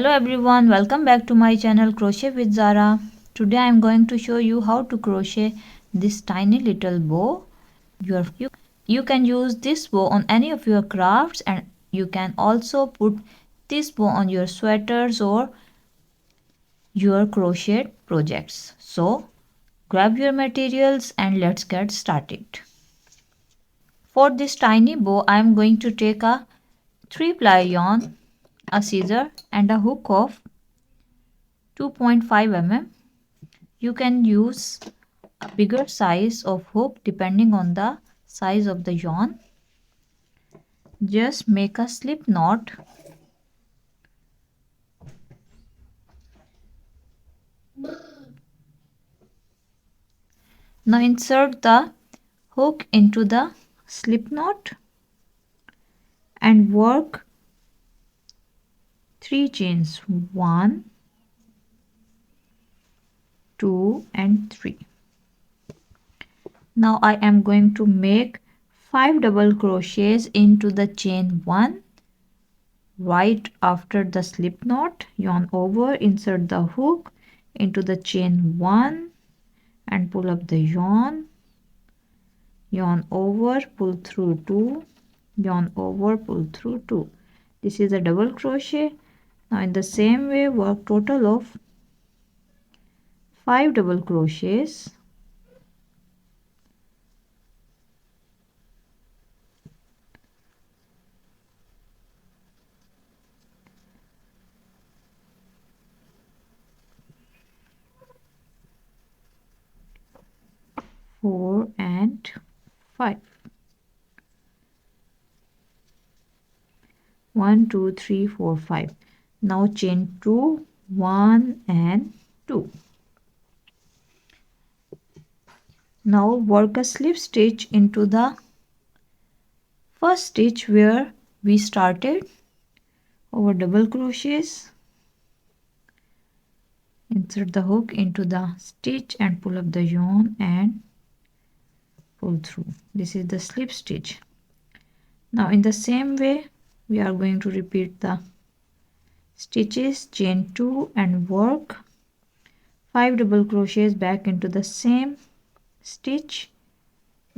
Hello everyone, welcome back to my channel Crochet with Zahra. Today I am going to show you how to crochet this tiny little bow. You can use this bow on any of your crafts, and you can also put this bow on your sweaters or your crochet projects. So grab your materials and let's get started. For this tiny bow I am going to take a 3-ply yarn, a scissor and a hook of 2.5 mm. You can use a bigger size of hook depending on the size of the yarn. Just make a slip knot. Now insert the hook into the slip knot and work 3 chains, 1, 2 and 3. Now I am going to make 5 double crochets into the chain 1 right after the slip knot. Yarn over, insert the hook into the chain 1 and pull up the yarn over, pull through 2, yarn over, pull through 2. This is a double crochet. Now in the same way work total of 5 double crochets. Four and 5. 1 2 3 4 5. Now chain 2, 1 and 2. Now work a slip stitch into the first stitch where we started over double crochets. Insert the hook into the stitch and pull up the yarn and pull through. This is the slip stitch. Now in the same way we are going to repeat the stitches, chain 2 and work 5 double crochets back into the same stitch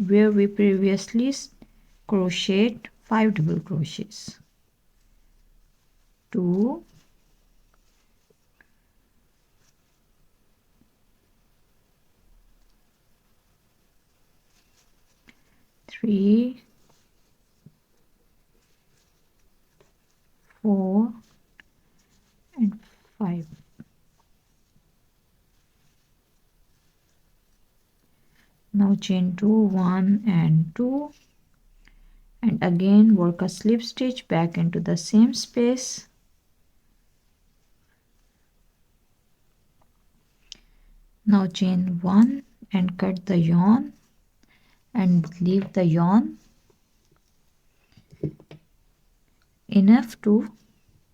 where we previously crocheted 5 double crochets. 2, 3, 4 and 5. Now chain 2, 1 and 2 and again work a slip stitch back into the same space. Now chain 1 and cut the yarn and leave the yarn enough to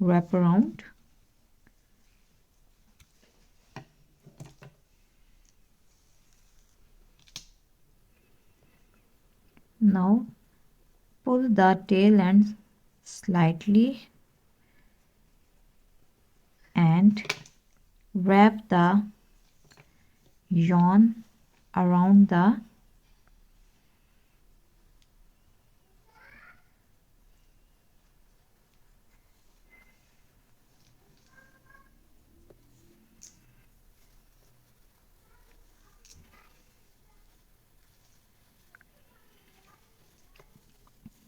wrap around. Now pull the tail end slightly and wrap the yarn around the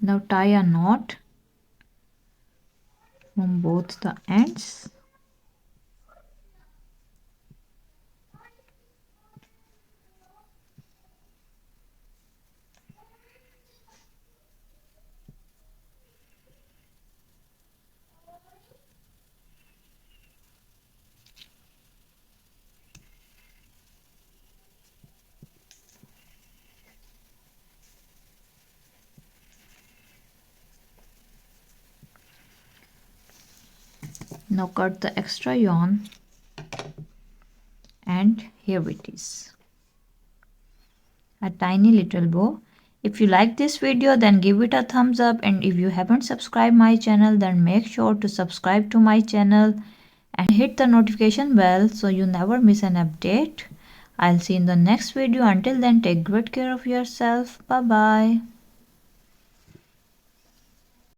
Now tie a knot from both the ends. Now cut the extra yarn and here it is, a tiny little bow. If you like this video then give it a thumbs up, and if you haven't subscribed my channel then make sure to subscribe to my channel and hit the notification bell so you never miss an update. I'll see you in the next video. Until then, take great care of yourself. Bye bye.